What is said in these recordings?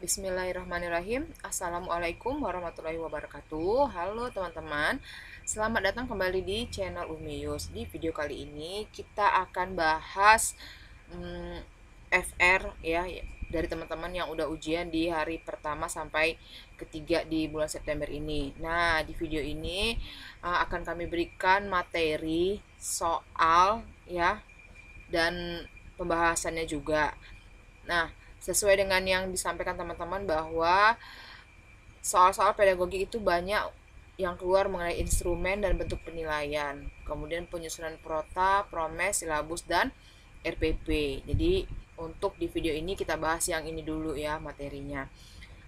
Bismillahirrahmanirrahim. Assalamualaikum warahmatullahi wabarakatuh. Halo teman-teman, selamat datang kembali di channel Umius. Di video kali ini kita akan bahas FR ya dari teman-teman yang udah ujian di hari pertama sampai ketiga di bulan September ini. Nah, di video ini akan kami berikan materi soal ya dan pembahasannya juga. Nah, sesuai dengan yang disampaikan teman-teman bahwa soal-soal pedagogi itu banyak yang keluar mengenai instrumen dan bentuk penilaian, kemudian penyusunan prota, promes, silabus, dan RPP. Jadi untuk di video ini kita bahas yang ini dulu ya materinya.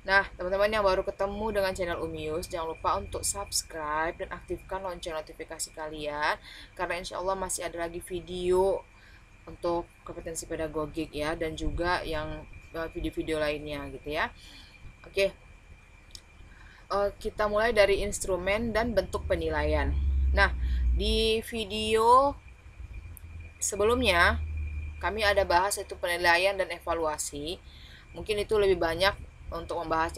Nah, teman-teman yang baru ketemu dengan channel Umius, jangan lupa untuk subscribe dan aktifkan lonceng notifikasi kalian, karena insya Allah masih ada lagi video untuk kompetensi pedagogik ya, dan juga yang video-video lainnya gitu ya. Oke, kita mulai dari instrumen dan bentuk penilaian. Nah, di video sebelumnya kami ada bahas itu penilaian dan evaluasi. Mungkin itu lebih banyak untuk membahas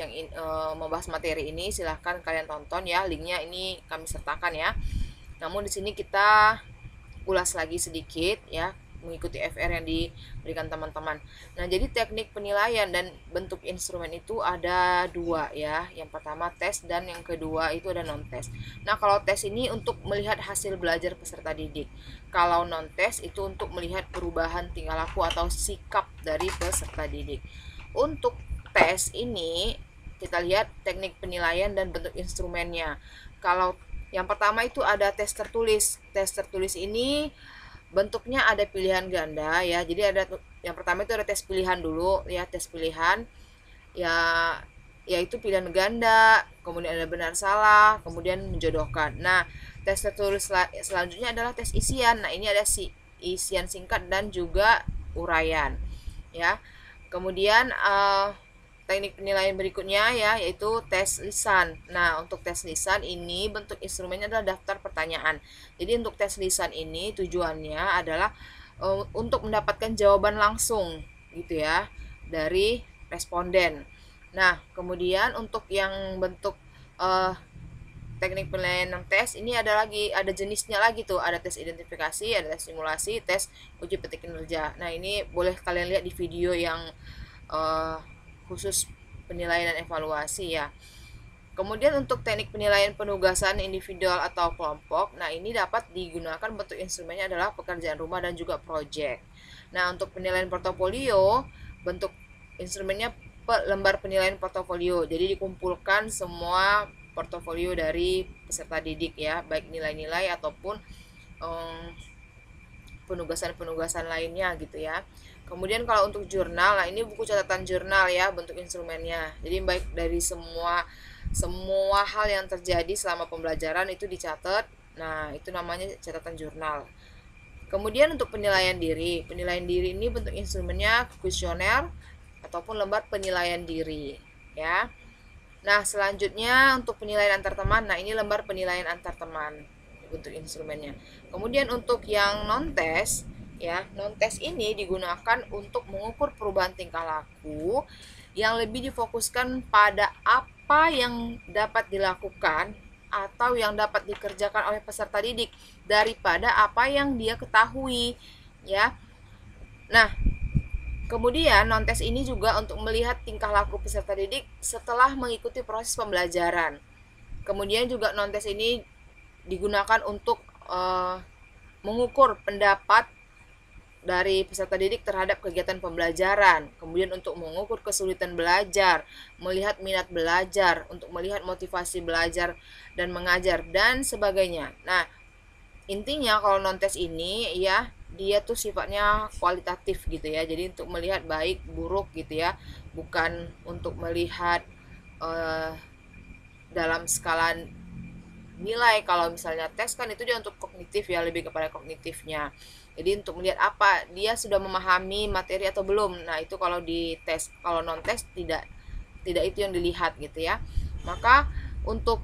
membahas materi ini. Silahkan kalian tonton ya, linknya ini kami sertakan ya. Namun di sini kita ulas lagi sedikit ya, mengikuti FR yang diberikan teman-teman. Nah, jadi teknik penilaian dan bentuk instrumen itu ada dua ya. Yang pertama tes dan yang kedua itu ada non-tes. Nah, kalau tes ini untuk melihat hasil belajar peserta didik. Kalau non-tes itu untuk melihat perubahan tingkah laku atau sikap dari peserta didik. Untuk tes ini kita lihat teknik penilaian dan bentuk instrumennya. Kalau yang pertama itu ada tes tertulis. Tes tertulis ini bentuknya ada pilihan ganda ya. Jadi ada yang pertama itu ada tes pilihan dulu ya, tes pilihan ya, yaitu pilihan ganda, kemudian ada benar salah, kemudian menjodohkan. Nah, tes tertulis selanjutnya adalah tes isian. Nah, ini ada isian singkat dan juga uraian ya. Kemudian teknik penilaian berikutnya ya, yaitu tes lisan. Nah, untuk tes lisan ini bentuk instrumennya adalah daftar pertanyaan. Jadi untuk tes lisan ini tujuannya adalah untuk mendapatkan jawaban langsung gitu ya dari responden. Nah, kemudian untuk yang bentuk teknik penilaian tes ini ada jenisnya lagi tuh, ada tes identifikasi, ada tes simulasi, tes uji petik kinerja. Nah, ini boleh kalian lihat di video yang khusus penilaian dan evaluasi ya. Kemudian untuk teknik penilaian penugasan individual atau kelompok, nah ini dapat digunakan bentuk instrumennya adalah pekerjaan rumah dan juga project. Nah, untuk penilaian portofolio, bentuk instrumennya lembar penilaian portofolio. Jadi dikumpulkan semua portofolio dari peserta didik ya, baik nilai-nilai ataupun penugasan-penugasan lainnya gitu ya. Kemudian kalau untuk jurnal, nah ini buku catatan jurnal ya bentuk instrumennya. Jadi baik dari semua hal yang terjadi selama pembelajaran itu dicatat. Nah, itu namanya catatan jurnal. Kemudian untuk penilaian diri ini bentuk instrumennya kuesioner ataupun lembar penilaian diri ya. Nah, selanjutnya untuk penilaian antar teman, nah ini lembar penilaian antar teman bentuk instrumennya. Kemudian untuk yang non-tes ya, non-tes ini digunakan untuk mengukur perubahan tingkah laku yang lebih difokuskan pada apa yang dapat dilakukan atau yang dapat dikerjakan oleh peserta didik daripada apa yang dia ketahui ya. Nah, kemudian non-tes ini juga untuk melihat tingkah laku peserta didik setelah mengikuti proses pembelajaran. Kemudian juga non-tes ini digunakan untuk mengukur pendapat dari peserta didik terhadap kegiatan pembelajaran, kemudian untuk mengukur kesulitan belajar, melihat minat belajar, untuk melihat motivasi belajar dan mengajar, dan sebagainya. Nah, intinya kalau non-tes ini ya, dia tuh sifatnya kualitatif gitu ya, jadi untuk melihat baik buruk gitu ya, bukan untuk melihat dalam skala nilai. Kalau misalnya tes kan itu dia untuk kognitif ya, lebih kepada kognitifnya. Jadi untuk melihat apa dia sudah memahami materi atau belum. Nah, itu kalau di tes. Kalau non tes tidak itu yang dilihat gitu ya. Maka untuk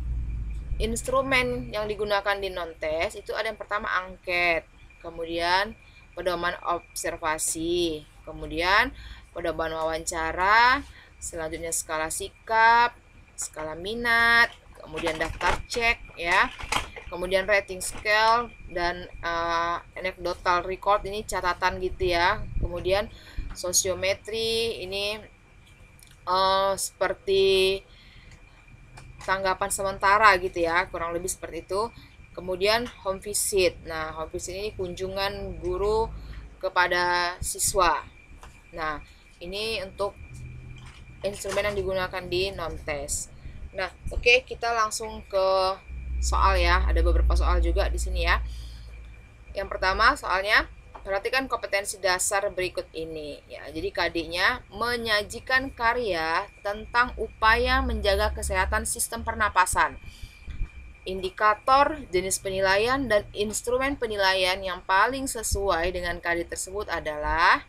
instrumen yang digunakan di non tes itu ada yang pertama angket, kemudian pedoman observasi, kemudian pedoman wawancara, selanjutnya skala sikap, skala minat, kemudian daftar cek ya, kemudian rating scale dan anecdotal record, ini catatan gitu ya, kemudian sosiometri ini seperti tanggapan sementara gitu ya, kurang lebih seperti itu. Kemudian home visit. Nah, home visit ini kunjungan guru kepada siswa. Nah, ini untuk instrumen yang digunakan di non-test. Nah, oke, kita langsung ke soal ya. Ada beberapa soal juga di sini ya. Yang pertama soalnya, perhatikan kompetensi dasar berikut ini ya. Jadi KD-nya menyajikan karya tentang upaya menjaga kesehatan sistem pernapasan. Indikator, jenis penilaian, dan instrumen penilaian yang paling sesuai dengan KD tersebut adalah,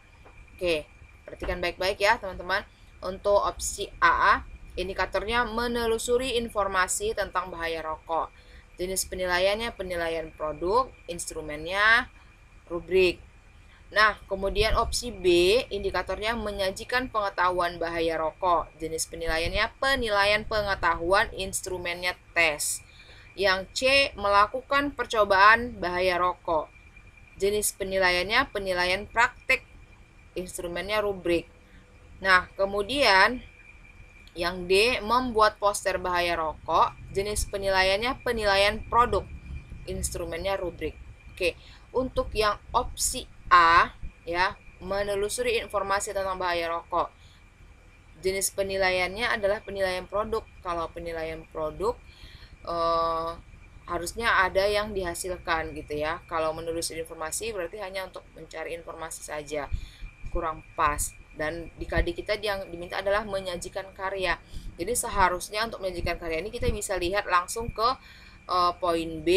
oke, perhatikan baik-baik ya teman-teman. Untuk opsi A, indikatornya menelusuri informasi tentang bahaya rokok. Jenis penilaiannya penilaian produk, instrumennya rubrik. Nah, kemudian opsi B, indikatornya menyajikan pengetahuan bahaya rokok. Jenis penilaiannya penilaian pengetahuan, instrumennya tes. Yang C, melakukan percobaan bahaya rokok. Jenis penilaiannya penilaian praktek, instrumennya rubrik. Nah, kemudian yang D, membuat poster bahaya rokok. Jenis penilaiannya penilaian produk, instrumennya rubrik. Oke, untuk yang opsi A ya, menelusuri informasi tentang bahaya rokok. Jenis penilaiannya adalah penilaian produk. Kalau penilaian produk harusnya ada yang dihasilkan gitu ya. Kalau menelusuri informasi berarti hanya untuk mencari informasi saja, kurang pas. Dan di KD kita yang diminta adalah menyajikan karya. Jadi seharusnya untuk menyajikan karya ini kita bisa lihat langsung ke poin B,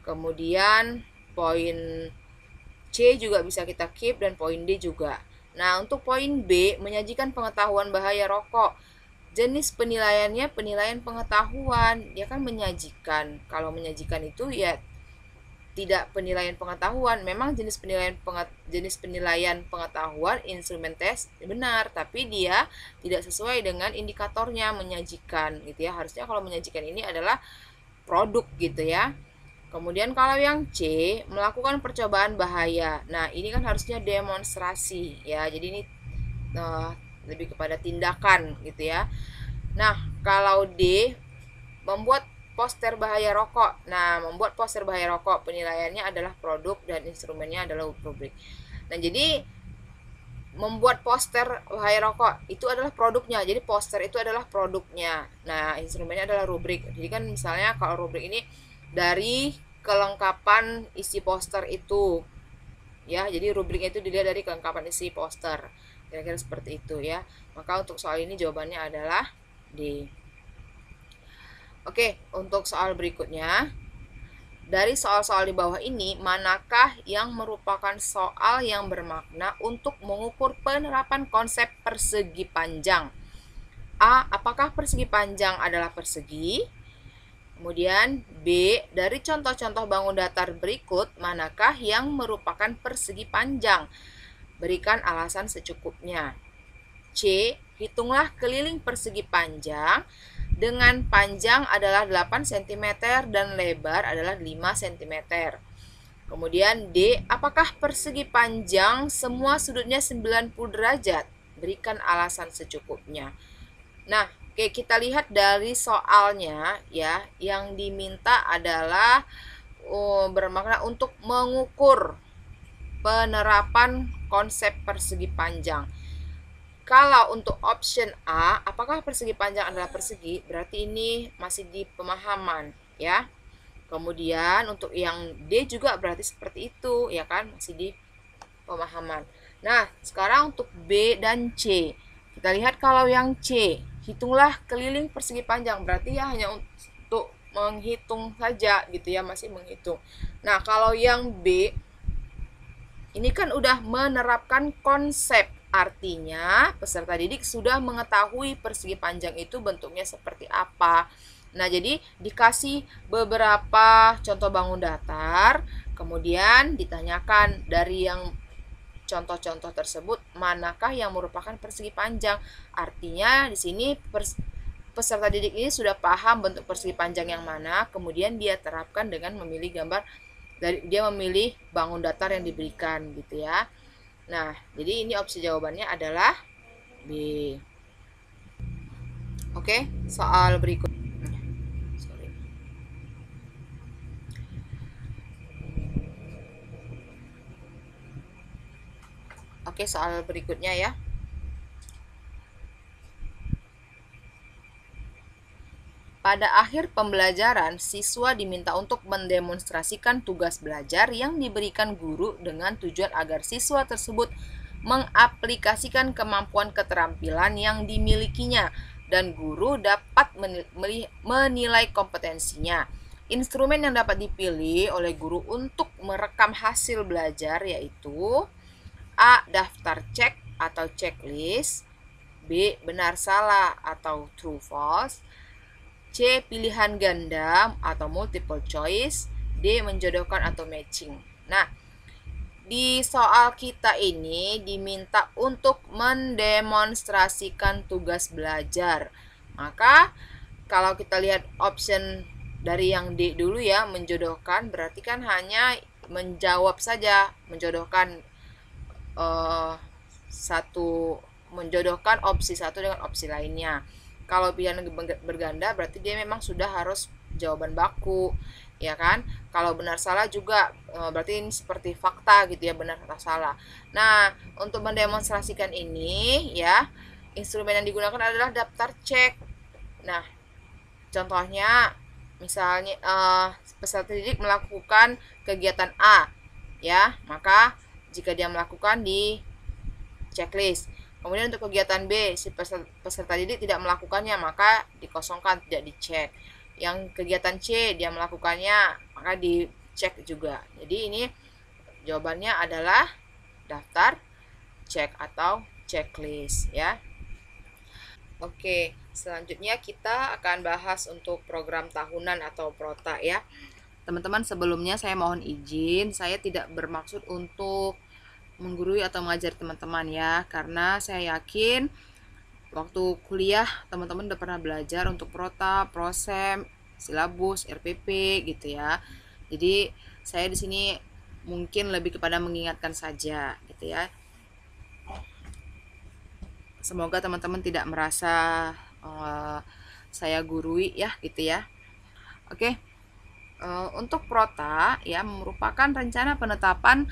kemudian poin C juga bisa kita keep, dan poin D juga. Nah, untuk poin B, menyajikan pengetahuan bahaya rokok. Jenis penilaiannya penilaian pengetahuan, dia kan menyajikan. Kalau menyajikan itu ya tidak penilaian pengetahuan. Memang jenis penilaian pengetahuan instrumen tes benar, tapi dia tidak sesuai dengan indikatornya menyajikan gitu ya. Harusnya kalau menyajikan ini adalah produk gitu ya. Kemudian kalau yang C, melakukan percobaan bahaya. Nah, ini kan harusnya demonstrasi ya. Jadi ini lebih kepada tindakan gitu ya. Nah, kalau D, membuat poster bahaya rokok. Nah, membuat poster bahaya rokok penilaiannya adalah produk dan instrumennya adalah rubrik. Nah, jadi membuat poster bahaya rokok itu adalah produknya. Jadi poster itu adalah produknya. Nah, instrumennya adalah rubrik. Jadi kan misalnya kalau rubrik ini dari kelengkapan isi poster itu ya. Jadi rubriknya itu dilihat dari kelengkapan isi poster. Kira-kira seperti itu ya. Maka untuk soal ini jawabannya adalah D. Oke, untuk soal berikutnya. Dari soal-soal di bawah ini, manakah yang merupakan soal yang bermakna untuk mengukur penerapan konsep persegi panjang? A. Apakah persegi panjang adalah persegi? Kemudian B. Dari contoh-contoh bangun datar berikut, manakah yang merupakan persegi panjang? Berikan alasan secukupnya. C. Hitunglah keliling persegi panjang dengan panjang adalah 8 cm dan lebar adalah 5 cm. Kemudian D. Apakah persegi panjang semua sudutnya 90 derajat? Berikan alasan secukupnya. Nah, oke, kita lihat dari soalnya ya, yang diminta adalah bermakna untuk mengukur penerapan konsep persegi panjang. Kalau untuk option A, apakah persegi panjang adalah persegi? Berarti ini masih di pemahaman ya. Kemudian untuk yang D juga berarti seperti itu ya kan, masih di pemahaman. Nah, sekarang untuk B dan C. Kita lihat kalau yang C, hitunglah keliling persegi panjang. Berarti ya hanya untuk menghitung saja gitu ya, masih menghitung. Nah, kalau yang B ini kan udah menerapkan konsep. Artinya peserta didik sudah mengetahui persegi panjang itu bentuknya seperti apa. Nah, jadi dikasih beberapa contoh bangun datar, kemudian ditanyakan dari yang contoh-contoh tersebut manakah yang merupakan persegi panjang. Artinya di sini peserta didik ini sudah paham bentuk persegi panjang yang mana, kemudian dia terapkan dengan memilih gambar dia memilih bangun datar yang diberikan gitu ya. Nah, jadi ini opsi jawabannya adalah B. Oke, soal berikut. Oke, soal berikutnya ya. Pada akhir pembelajaran, siswa diminta untuk mendemonstrasikan tugas belajar yang diberikan guru dengan tujuan agar siswa tersebut mengaplikasikan kemampuan keterampilan yang dimilikinya dan guru dapat menilai kompetensinya. Instrumen yang dapat dipilih oleh guru untuk merekam hasil belajar yaitu A. Daftar cek atau checklist, B. Benar salah atau true false, C. Pilihan ganda atau multiple choice, D. Menjodohkan atau matching. Nah, di soal kita ini diminta untuk mendemonstrasikan tugas belajar. Maka kalau kita lihat option dari yang D dulu ya, menjodohkan, berarti kan hanya menjawab saja, menjodohkan menjodohkan opsi satu dengan opsi lainnya. Kalau pilihan berganda berarti dia memang sudah harus jawaban baku, ya kan? Kalau benar salah juga berarti ini seperti fakta gitu ya, benar atau salah. Nah, untuk mendemonstrasikan ini ya, instrumen yang digunakan adalah daftar cek. Nah, contohnya misalnya peserta didik melakukan kegiatan A, ya, maka jika dia melakukan di checklist. Kemudian untuk kegiatan B, si peserta didik tidak melakukannya, maka dikosongkan, tidak dicek. Yang kegiatan C, dia melakukannya, maka dicek juga. Jadi ini jawabannya adalah daftar cek atau checklist ya. Oke, selanjutnya kita akan bahas untuk program tahunan atau prota ya. Teman-teman, sebelumnya saya mohon izin, saya tidak bermaksud untuk menggurui atau mengajar teman-teman ya, karena saya yakin waktu kuliah teman-teman udah pernah belajar untuk prota, prosem, silabus, RPP gitu ya. Jadi saya di sini mungkin lebih kepada mengingatkan saja gitu ya. Semoga teman-teman tidak merasa saya gurui ya gitu ya. Oke. Untuk prota ya merupakan rencana penetapan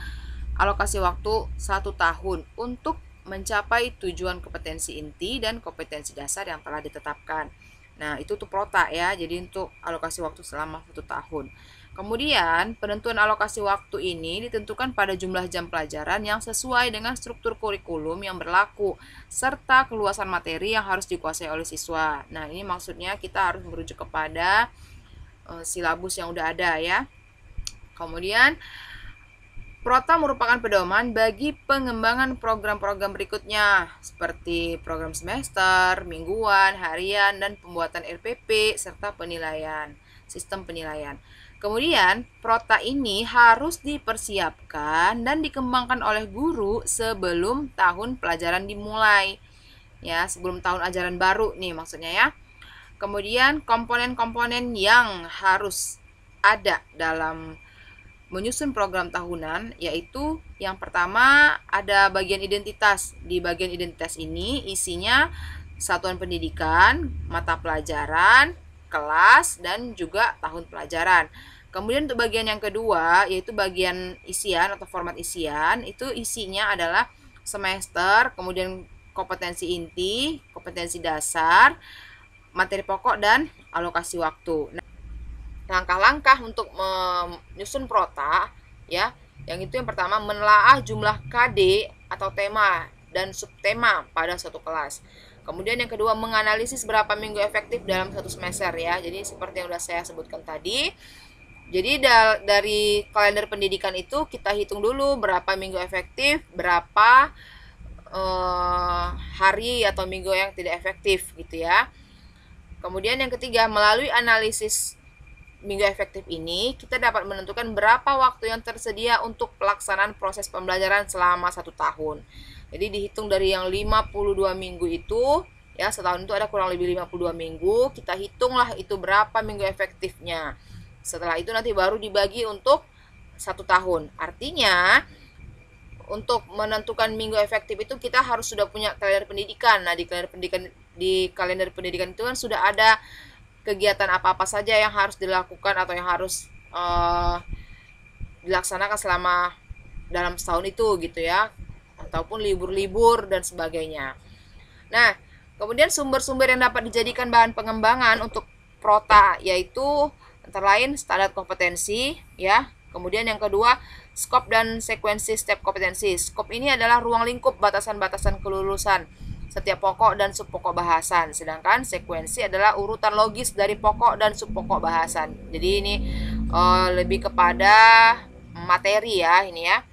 alokasi waktu 1 tahun untuk mencapai tujuan kompetensi inti dan kompetensi dasar yang telah ditetapkan. Nah, itu tuh prota ya. Jadi untuk alokasi waktu selama 1 tahun. Kemudian, penentuan alokasi waktu ini ditentukan pada jumlah jam pelajaran yang sesuai dengan struktur kurikulum yang berlaku serta keluasan materi yang harus dikuasai oleh siswa. Nah, ini maksudnya kita harus merujuk kepada silabus yang udah ada ya. Kemudian prota merupakan pedoman bagi pengembangan program-program berikutnya seperti program semester, mingguan, harian, dan pembuatan RPP serta penilaian, sistem penilaian. Kemudian, prota ini harus dipersiapkan dan dikembangkan oleh guru sebelum tahun pelajaran dimulai. Ya, sebelum tahun ajaran baru nih maksudnya ya. Kemudian, komponen-komponen yang harus ada dalam menyusun program tahunan yaitu yang pertama ada bagian identitas. Di bagian identitas ini isinya satuan pendidikan, mata pelajaran, kelas, dan juga tahun pelajaran. Kemudian untuk bagian yang kedua yaitu bagian isian atau format isian, itu isinya adalah semester, kemudian kompetensi inti, kompetensi dasar, materi pokok, dan alokasi waktu. Langkah-langkah untuk menyusun prota ya, yang itu yang pertama menelaah jumlah KD atau tema dan subtema pada suatu kelas. Kemudian yang kedua menganalisis berapa minggu efektif dalam satu semester ya. Jadi seperti yang sudah saya sebutkan tadi. Jadi dari kalender pendidikan itu kita hitung dulu berapa minggu efektif, berapa hari atau minggu yang tidak efektif gitu ya. Kemudian yang ketiga melalui analisis minggu efektif ini, kita dapat menentukan berapa waktu yang tersedia untuk pelaksanaan proses pembelajaran selama 1 tahun. Jadi dihitung dari yang 52 minggu itu, ya setahun itu ada kurang lebih 52 minggu, kita hitunglah itu berapa minggu efektifnya. Setelah itu nanti baru dibagi untuk 1 tahun. Artinya, untuk menentukan minggu efektif itu kita harus sudah punya kalender pendidikan. Nah, di kalender pendidikan itu kan sudah ada kegiatan apa-apa saja yang harus dilakukan atau yang harus dilaksanakan selama dalam setahun itu gitu ya, ataupun libur-libur dan sebagainya. Nah, kemudian sumber-sumber yang dapat dijadikan bahan pengembangan untuk prota yaitu antara lain standar kompetensi ya. Kemudian yang kedua, skop dan sekuensi step kompetensi. Skop ini adalah ruang lingkup batasan-batasan kelulusan setiap pokok dan subpokok bahasan. Sedangkan sekuensi adalah urutan logis dari pokok dan subpokok bahasan. Jadi ini lebih kepada materi ya ini ya.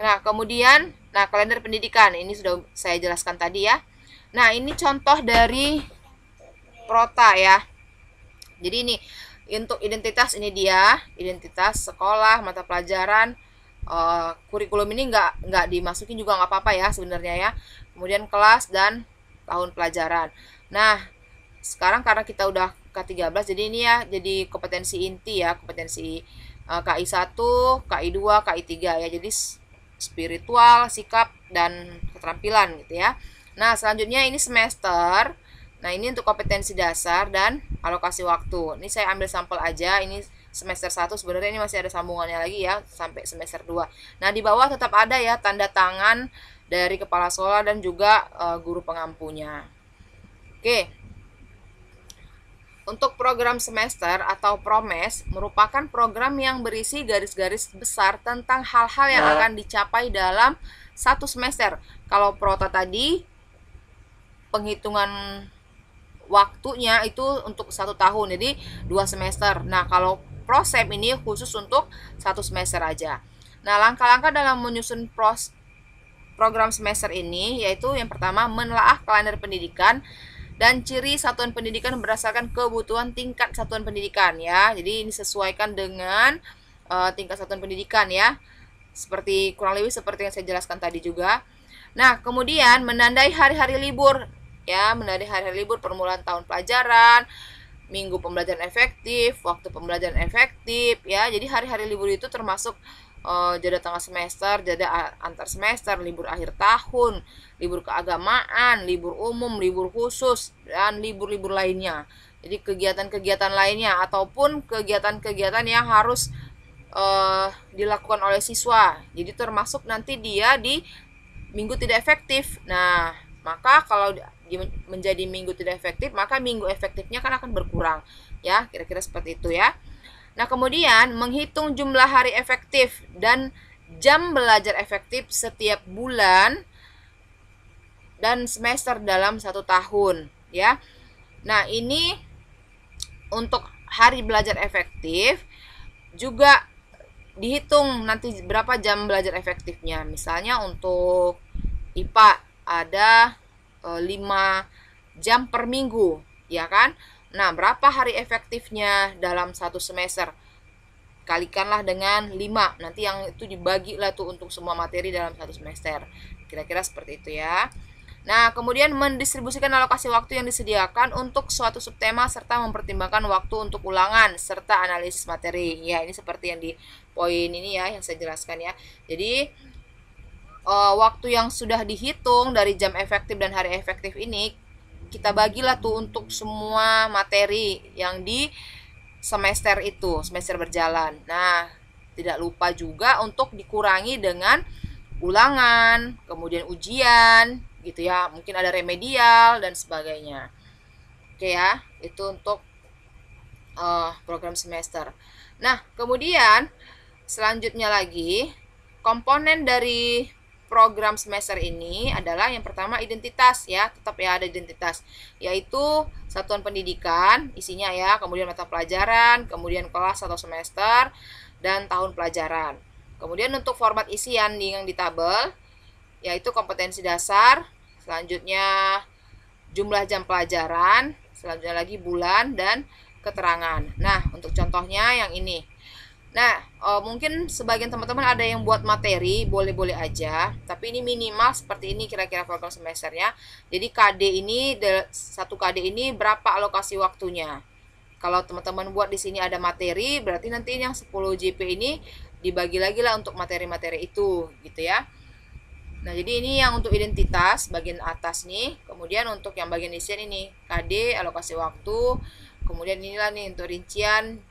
Nah, kemudian kalender pendidikan ini sudah saya jelaskan tadi ya. Nah, ini contoh dari prota ya. Jadi ini untuk identitas, ini dia identitas sekolah, mata pelajaran, kurikulum ini nggak dimasukin juga nggak apa-apa ya sebenarnya ya. Kemudian kelas dan tahun pelajaran. Nah, sekarang karena kita udah K13, jadi ini ya jadi kompetensi inti ya, kompetensi KI 1, KI 2, KI 3 ya. Jadi spiritual, sikap dan keterampilan gitu ya. Nah, selanjutnya ini semester. Nah, ini untuk kompetensi dasar dan alokasi waktu. Ini saya ambil sampel aja. Ini semester 1, sebenarnya ini masih ada sambungannya lagi ya sampai semester 2. Nah, di bawah tetap ada ya tanda tangan dari kepala sekolah dan juga guru pengampunya. Oke. Untuk program semester atau promes merupakan program yang berisi garis-garis besar tentang hal-hal yang akan dicapai dalam 1 semester. Kalau prota tadi penghitungan waktunya itu untuk 1 tahun, jadi 2 semester. Nah, kalau prosep ini khusus untuk 1 semester aja. Nah, langkah-langkah dalam menyusun program semester ini yaitu yang pertama, menelaah kalender pendidikan dan ciri satuan pendidikan berdasarkan kebutuhan tingkat satuan pendidikan ya. Jadi ini sesuaikan dengan tingkat satuan pendidikan ya. Kurang lebih seperti yang saya jelaskan tadi juga. Nah, kemudian menandai hari-hari libur ya, menandai hari-hari libur permulaan tahun pelajaran, minggu pembelajaran efektif, waktu pembelajaran efektif ya. Jadi hari-hari libur itu termasuk jeda tengah semester, jeda antar semester, libur akhir tahun, libur keagamaan, libur umum, libur khusus, dan libur-libur lainnya. Jadi kegiatan-kegiatan lainnya ataupun kegiatan-kegiatan yang harus dilakukan oleh siswa. Jadi termasuk nanti dia di minggu tidak efektif. Nah, maka kalau menjadi minggu tidak efektif, maka minggu efektifnya kan akan berkurang. Ya, kira-kira seperti itu ya. Nah, kemudian menghitung jumlah hari efektif dan jam belajar efektif setiap bulan dan semester dalam 1 tahun ya. Nah, ini untuk hari belajar efektif juga dihitung nanti berapa jam belajar efektifnya. Misalnya untuk IPA ada 5 jam per minggu ya kan. Nah, berapa hari efektifnya dalam 1 semester? Kalikanlah dengan 5. Nanti yang itu dibagilah tuh untuk semua materi dalam 1 semester. Kira-kira seperti itu ya. Nah, kemudian mendistribusikan alokasi waktu yang disediakan untuk suatu subtema serta mempertimbangkan waktu untuk ulangan serta analisis materi. Ya, ini seperti yang di poin ini ya yang saya jelaskan ya. Jadi waktu yang sudah dihitung dari jam efektif dan hari efektif ini kita bagilah tuh untuk semua materi yang di semester itu, semester berjalan. Nah, tidak lupa juga untuk dikurangi dengan ulangan, kemudian ujian, gitu ya. Mungkin ada remedial dan sebagainya. Oke ya, itu untuk program semester. Nah, kemudian selanjutnya lagi, komponen dari program semester ini adalah yang pertama identitas ya, tetap ya ada identitas, yaitu satuan pendidikan isinya ya, kemudian mata pelajaran, kemudian kelas atau semester dan tahun pelajaran. Kemudian untuk format isian yang di tabel yaitu kompetensi dasar, selanjutnya jumlah jam pelajaran, selanjutnya lagi bulan dan keterangan. Nah, untuk contohnya yang ini. Nah, mungkin sebagian teman-teman ada yang buat materi, boleh-boleh aja. Tapi ini minimal seperti ini kira-kira program semesternya. Jadi KD ini, satu KD ini berapa alokasi waktunya. Kalau teman-teman buat di sini ada materi, berarti nanti yang 10 JP ini dibagi lagi lah untuk materi-materi itu, gitu ya. Nah, jadi ini yang untuk identitas bagian atas nih. Kemudian untuk yang bagian isian ini, KD, alokasi waktu. Kemudian inilah nih untuk rincian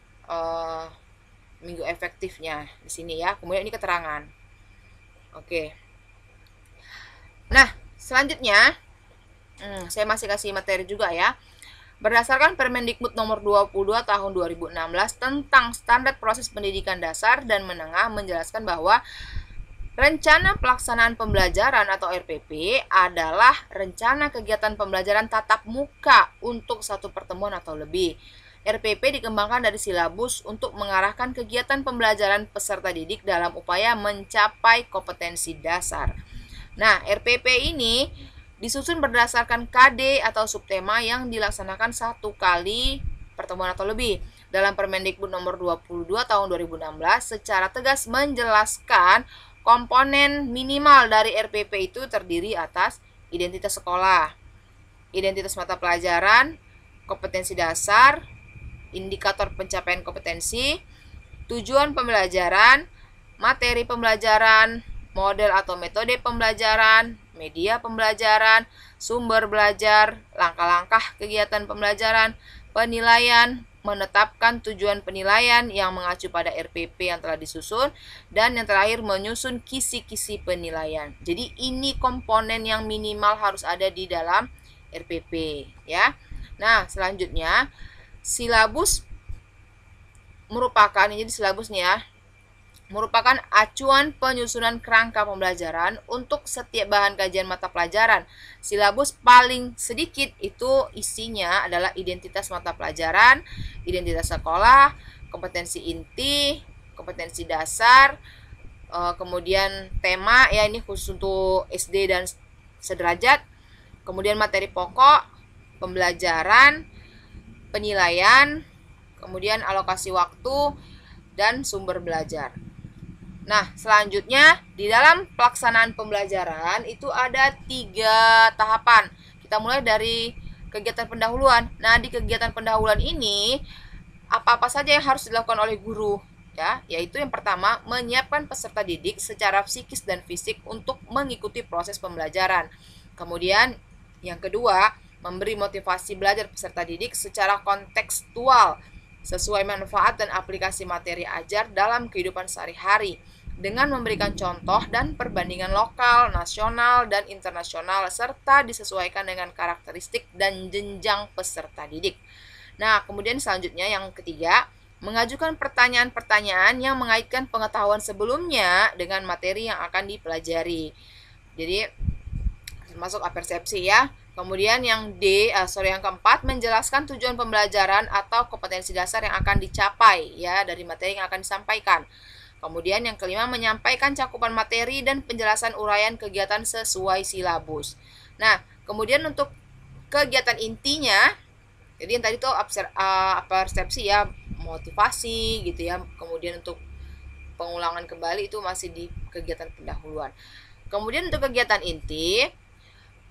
minggu efektifnya di sini ya. Kemudian ini keterangan. Oke. Nah, selanjutnya saya masih kasih materi juga ya. Berdasarkan Permendikbud nomor 22 tahun 2016 tentang standar proses pendidikan dasar dan menengah menjelaskan bahwa rencana pelaksanaan pembelajaran atau RPP adalah rencana kegiatan pembelajaran tatap muka untuk satu pertemuan atau lebih. RPP dikembangkan dari silabus untuk mengarahkan kegiatan pembelajaran peserta didik dalam upaya mencapai kompetensi dasar. Nah, RPP ini disusun berdasarkan KD atau subtema yang dilaksanakan satu kali pertemuan atau lebih. Dalam Permendikbud nomor 22 tahun 2016 secara tegas menjelaskan komponen minimal dari RPP itu terdiri atas identitas sekolah, identitas mata pelajaran, kompetensi dasar, indikator pencapaian kompetensi, tujuan pembelajaran, materi pembelajaran, model atau metode pembelajaran, media pembelajaran, sumber belajar, langkah-langkah kegiatan pembelajaran, penilaian, menetapkan tujuan penilaian yang mengacu pada RPP yang telah disusun, dan yang terakhir menyusun kisi-kisi penilaian. Jadi ini komponen yang minimal harus ada di dalam RPP ya. Nah, selanjutnya silabus merupakan, ini silabus nih ya, merupakan acuan penyusunan kerangka pembelajaran untuk setiap bahan kajian mata pelajaran. Silabus paling sedikit itu isinya adalah identitas mata pelajaran, identitas sekolah, kompetensi inti, kompetensi dasar, kemudian tema ya, ini khusus untuk SD dan sederajat, kemudian materi pokok, pembelajaran, penilaian, kemudian alokasi waktu, dan sumber belajar. Nah, selanjutnya di dalam pelaksanaan pembelajaran itu ada 3 tahapan. Kita mulai dari kegiatan pendahuluan. Nah, di kegiatan pendahuluan ini apa-apa saja yang harus dilakukan oleh guru ya, yaitu yang pertama menyiapkan peserta didik secara psikis dan fisik untuk mengikuti proses pembelajaran. Kemudian yang kedua, memberi motivasi belajar peserta didik secara kontekstual sesuai manfaat dan aplikasi materi ajar dalam kehidupan sehari-hari dengan memberikan contoh dan perbandingan lokal, nasional, dan internasional serta disesuaikan dengan karakteristik dan jenjang peserta didik. Nah, kemudian selanjutnya yang ketiga, mengajukan pertanyaan-pertanyaan yang mengaitkan pengetahuan sebelumnya dengan materi yang akan dipelajari. Jadi termasuk apersepsi ya. Kemudian yang yang keempat, menjelaskan tujuan pembelajaran atau kompetensi dasar yang akan dicapai ya dari materi yang akan disampaikan. Kemudian yang kelima, menyampaikan cakupan materi dan penjelasan uraian kegiatan sesuai silabus. Nah, kemudian untuk kegiatan intinya, jadi yang tadi itu persepsi ya, motivasi gitu ya. Kemudian untuk pengulangan kembali itu masih di kegiatan pendahuluan. Kemudian untuk kegiatan inti,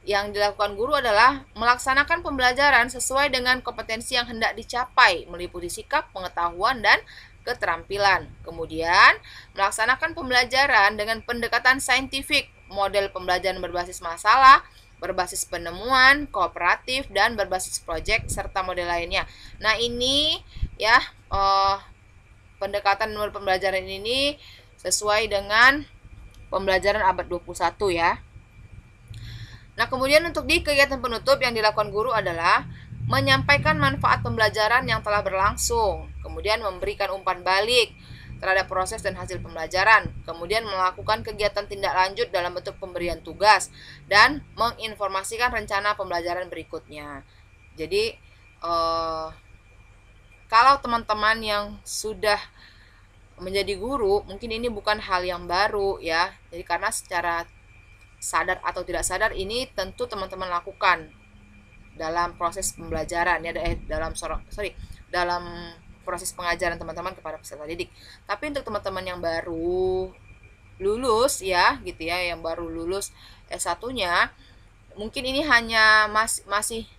yang dilakukan guru adalah melaksanakan pembelajaran sesuai dengan kompetensi yang hendak dicapai, meliputi sikap, pengetahuan, dan keterampilan. Kemudian, melaksanakan pembelajaran dengan pendekatan saintifik, model pembelajaran berbasis masalah, berbasis penemuan, kooperatif, dan berbasis proyek, serta model lainnya. Nah, ini ya, pendekatan model pembelajaran ini sesuai dengan pembelajaran abad 21 ya. Nah, kemudian untuk di kegiatan penutup yang dilakukan guru adalah menyampaikan manfaat pembelajaran yang telah berlangsung, kemudian memberikan umpan balik terhadap proses dan hasil pembelajaran, kemudian melakukan kegiatan tindak lanjut dalam bentuk pemberian tugas, dan menginformasikan rencana pembelajaran berikutnya. Jadi, kalau teman-teman yang sudah menjadi guru, mungkin ini bukan hal yang baru ya. Jadi karena secara sadar atau tidak sadar ini tentu teman-teman lakukan dalam proses pembelajaran ya, dalam proses pengajaran teman-teman kepada peserta didik. Tapi untuk teman-teman yang baru lulus ya gitu ya, yang baru lulus S1-nya, mungkin ini hanya masih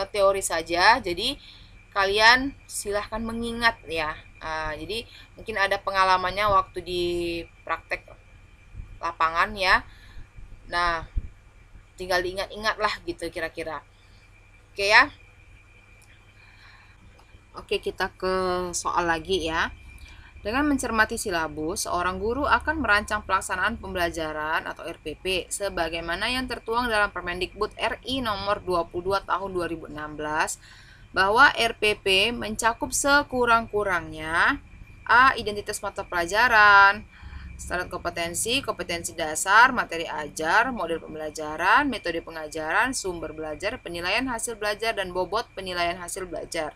teori saja. Jadi kalian silahkan mengingat ya. Jadi mungkin ada pengalamannya waktu di praktek lapangan ya. Nah, tinggal diingat-ingat lah gitu kira-kira. Oke ya. Oke, kita ke soal lagi ya. Dengan mencermati silabus, seorang guru akan merancang pelaksanaan pembelajaran atau RPP sebagaimana yang tertuang dalam Permendikbud RI nomor 22 tahun 2016 bahwa RPP mencakup sekurang-kurangnya A. Identitas mata pelajaran, standar kompetensi, kompetensi dasar, materi ajar, model pembelajaran, metode pengajaran, sumber belajar, penilaian hasil belajar, dan bobot penilaian hasil belajar.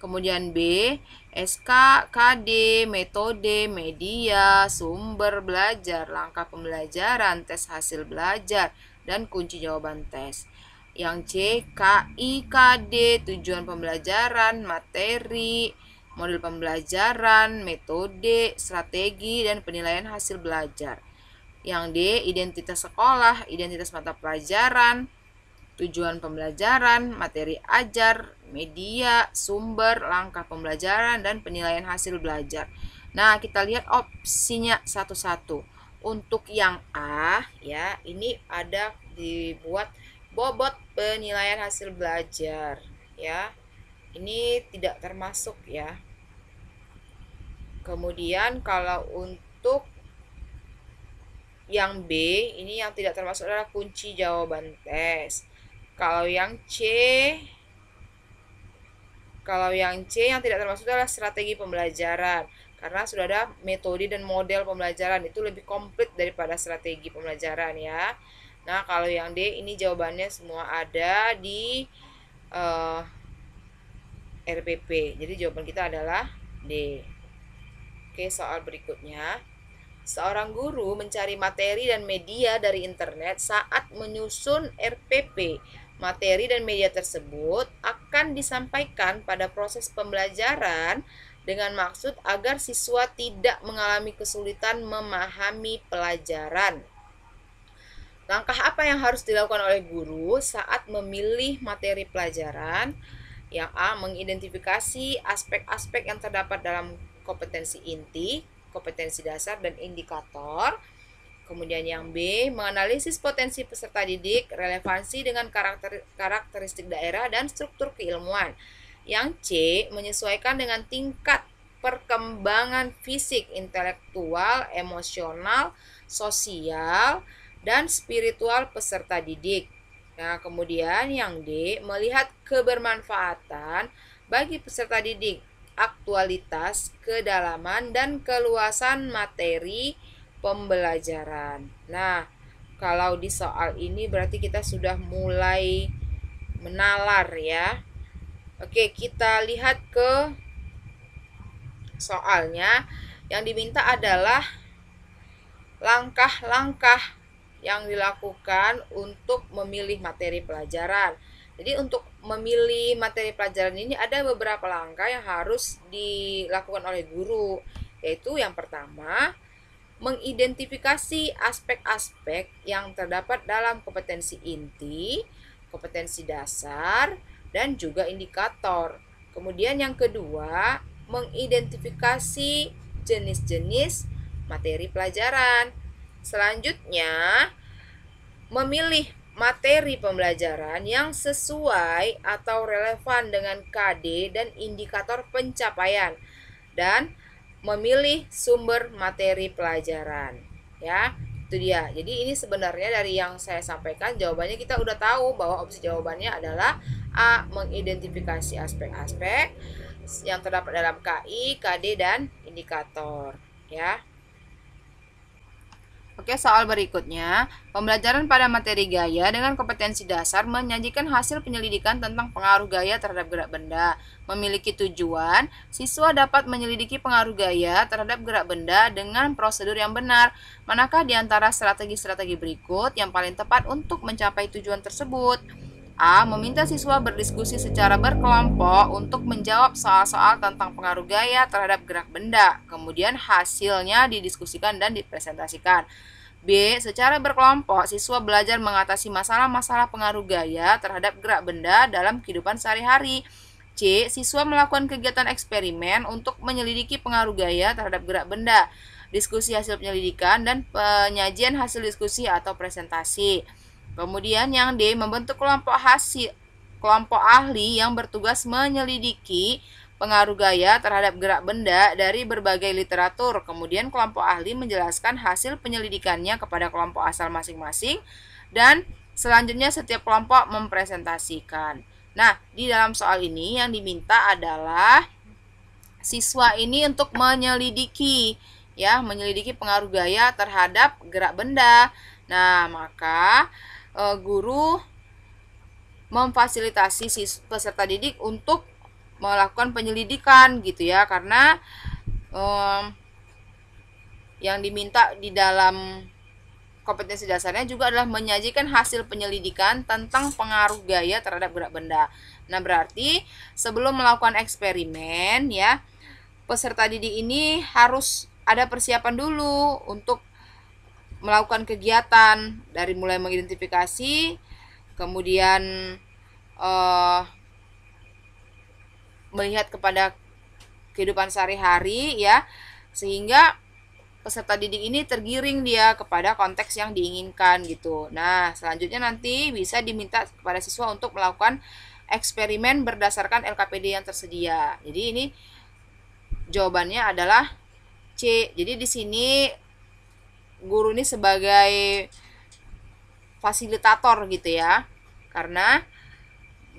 Kemudian B, SK, KD, metode, media, sumber belajar, langkah pembelajaran, tes hasil belajar, dan kunci jawaban tes. Yang C, KI, KD, tujuan pembelajaran, materi, model pembelajaran, metode, strategi, dan penilaian hasil belajar. Yang D, identitas sekolah, identitas mata pelajaran, tujuan pembelajaran, materi ajar, media, sumber, langkah pembelajaran, dan penilaian hasil belajar. Nah, kita lihat opsinya satu-satu. Untuk yang A, ya, ini ada dibuat bobot penilaian hasil belajar, ya. Ini tidak termasuk ya. Kemudian kalau untuk yang B, ini yang tidak termasuk adalah kunci jawaban tes. Kalau yang C yang tidak termasuk adalah strategi pembelajaran, karena sudah ada metode dan model pembelajaran, itu lebih komplit daripada strategi pembelajaran ya. Nah, kalau yang D ini jawabannya semua ada di RPP. Jadi jawaban kita adalah D. Oke, soal berikutnya. Seorang guru mencari materi dan media dari internet saat menyusun RPP. Materi dan media tersebut akan disampaikan pada proses pembelajaran dengan maksud agar siswa tidak mengalami kesulitan memahami pelajaran. Langkah apa yang harus dilakukan oleh guru saat memilih materi pelajaran? Yang A, mengidentifikasi aspek-aspek yang terdapat dalam kompetensi inti, kompetensi dasar, dan indikator. Kemudian yang B, menganalisis potensi peserta didik, relevansi dengan karakteristik daerah dan struktur keilmuan. Yang C, menyesuaikan dengan tingkat perkembangan fisik, intelektual, emosional, sosial, dan spiritual peserta didik. Nah, kemudian yang D, melihat kebermanfaatan bagi peserta didik, aktualitas, kedalaman, dan keluasan materi pembelajaran. Nah, kalau di soal ini berarti kita sudah mulai menalar ya. Oke, kita lihat ke soalnya. Yang diminta adalah langkah-langkah yang dilakukan untuk memilih materi pelajaran. Jadi untuk memilih materi pelajaran ini ada beberapa langkah yang harus dilakukan oleh guru. Yaitu yang pertama, mengidentifikasi aspek-aspek yang terdapat dalam kompetensi inti, kompetensi dasar, dan juga indikator. Kemudian yang kedua, mengidentifikasi jenis-jenis materi pelajaran. Selanjutnya, memilih materi pembelajaran yang sesuai atau relevan dengan KD dan indikator pencapaian, dan memilih sumber materi pelajaran ya. Itu dia. Jadi ini sebenarnya dari yang saya sampaikan jawabannya kita udah tahu bahwa opsi jawabannya adalah A, mengidentifikasi aspek-aspek yang terdapat dalam KI, KD, dan indikator ya. Oke, soal berikutnya. Pembelajaran pada materi gaya dengan kompetensi dasar menyajikan hasil penyelidikan tentang pengaruh gaya terhadap gerak benda. Memiliki tujuan, siswa dapat menyelidiki pengaruh gaya terhadap gerak benda dengan prosedur yang benar. Manakah di antara strategi-strategi berikut yang paling tepat untuk mencapai tujuan tersebut? A. Meminta siswa berdiskusi secara berkelompok untuk menjawab soal-soal tentang pengaruh gaya terhadap gerak benda. Kemudian hasilnya didiskusikan dan dipresentasikan. B. Secara berkelompok, siswa belajar mengatasi masalah-masalah pengaruh gaya terhadap gerak benda dalam kehidupan sehari-hari. C. Siswa melakukan kegiatan eksperimen untuk menyelidiki pengaruh gaya terhadap gerak benda, diskusi hasil penyelidikan, dan penyajian hasil diskusi atau presentasi. Kemudian yang D, membentuk kelompok ahli yang bertugas menyelidiki pengaruh gaya terhadap gerak benda dari berbagai literatur. Kemudian kelompok ahli menjelaskan hasil penyelidikannya kepada kelompok asal masing-masing, dan selanjutnya setiap kelompok mempresentasikan. Nah, di dalam soal ini yang diminta adalah siswa ini untuk menyelidiki pengaruh gaya terhadap gerak benda. Nah, maka guru memfasilitasi peserta didik untuk melakukan penyelidikan gitu ya, karena yang diminta di dalam kompetensi dasarnya juga adalah menyajikan hasil penyelidikan tentang pengaruh gaya terhadap gerak benda. Nah, berarti sebelum melakukan eksperimen ya, peserta didik ini harus ada persiapan dulu untuk melakukan kegiatan, dari mulai mengidentifikasi, kemudian melihat kepada kehidupan sehari-hari ya, sehingga peserta didik ini tergiring dia kepada konteks yang diinginkan gitu. Nah, selanjutnya nanti bisa diminta kepada siswa untuk melakukan eksperimen berdasarkan LKPD yang tersedia. Jadi ini jawabannya adalah C. Jadi di sini guru ini sebagai fasilitator gitu ya, karena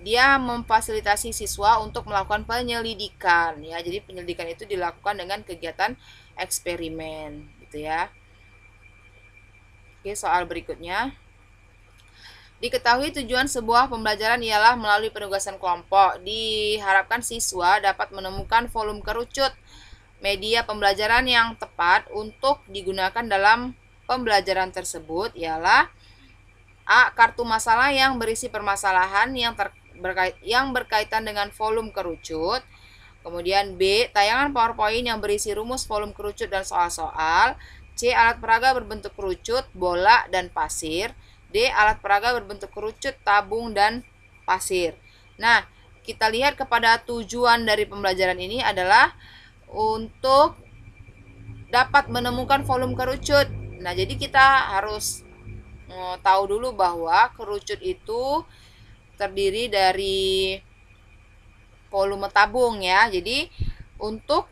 dia memfasilitasi siswa untuk melakukan penyelidikan ya. Jadi penyelidikan itu dilakukan dengan kegiatan eksperimen gitu ya. Oke, soal berikutnya. Diketahui tujuan sebuah pembelajaran ialah melalui penugasan kelompok. Diharapkan siswa dapat menemukan volume kerucut media pembelajaran yang tepat untuk digunakan dalam pembelajaran tersebut ialah A. Kartu masalah yang berisi permasalahan yang berkaitan dengan volume kerucut. Kemudian B. Tayangan PowerPoint yang berisi rumus volume kerucut dan soal-soal. C. Alat peraga berbentuk kerucut, bola, dan pasir. D. Alat peraga berbentuk kerucut, tabung, dan pasir. Nah, kita lihat kepada tujuan dari pembelajaran ini adalah untuk dapat menemukan volume kerucut. Nah, jadi kita harus tahu dulu bahwa kerucut itu terdiri dari volume tabung ya. Jadi untuk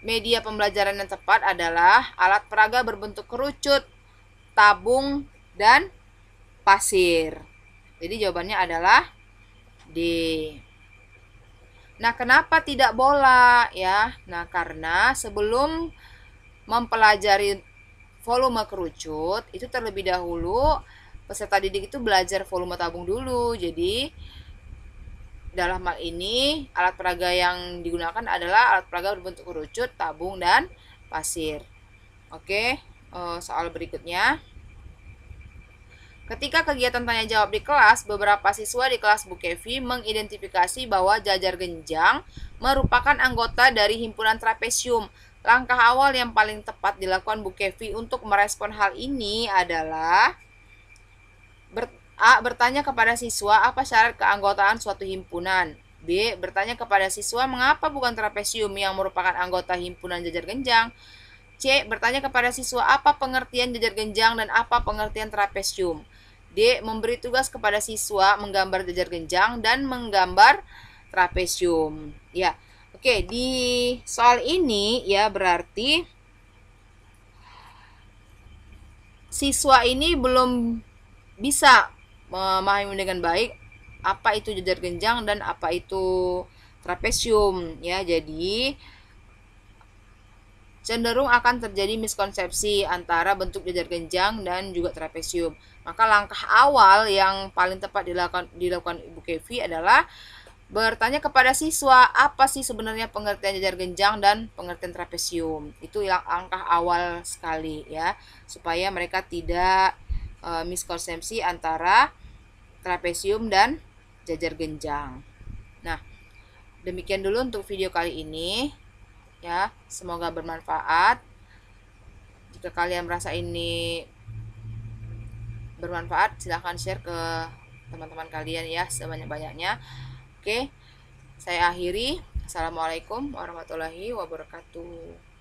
media pembelajaran yang tepat adalah alat peraga berbentuk kerucut, tabung, dan pasir. Jadi jawabannya adalah D. Nah, kenapa tidak bola ya? Nah, karena sebelum mempelajari volume kerucut, itu terlebih dahulu peserta didik itu belajar volume tabung dulu. Jadi dalam hal ini alat peraga yang digunakan adalah alat peraga berbentuk kerucut, tabung, dan pasir. Oke, soal berikutnya. Ketika kegiatan tanya jawab di kelas, beberapa siswa di kelas Bu Kevi mengidentifikasi bahwa jajar genjang merupakan anggota dari himpunan trapesium. Langkah awal yang paling tepat dilakukan Bu Kevi untuk merespon hal ini adalah A. Bertanya kepada siswa apa syarat keanggotaan suatu himpunan. B. Bertanya kepada siswa mengapa bukan trapesium yang merupakan anggota himpunan jajar genjang. C. Bertanya kepada siswa apa pengertian jajar genjang dan apa pengertian trapesium. D. Memberi tugas kepada siswa menggambar jajar genjang dan menggambar trapesium. Ya, oke, di soal ini ya berarti siswa ini belum bisa memahami dengan baik apa itu jajar genjang dan apa itu trapesium ya. Jadi cenderung akan terjadi miskonsepsi antara bentuk jajar genjang dan juga trapesium. Maka langkah awal yang paling tepat dilakukan Ibu Kevi adalah bertanya kepada siswa apa sih sebenarnya pengertian jajar genjang dan pengertian trapesium. Itu langkah awal sekali ya, supaya mereka tidak miskonsepsi antara trapesium dan jajar genjang. Nah, demikian dulu untuk video kali ini ya. Semoga bermanfaat. Jika kalian merasa ini bermanfaat, silahkan share ke teman-teman kalian ya sebanyak-banyaknya. Oke, saya akhiri. Assalamualaikum warahmatullahi wabarakatuh.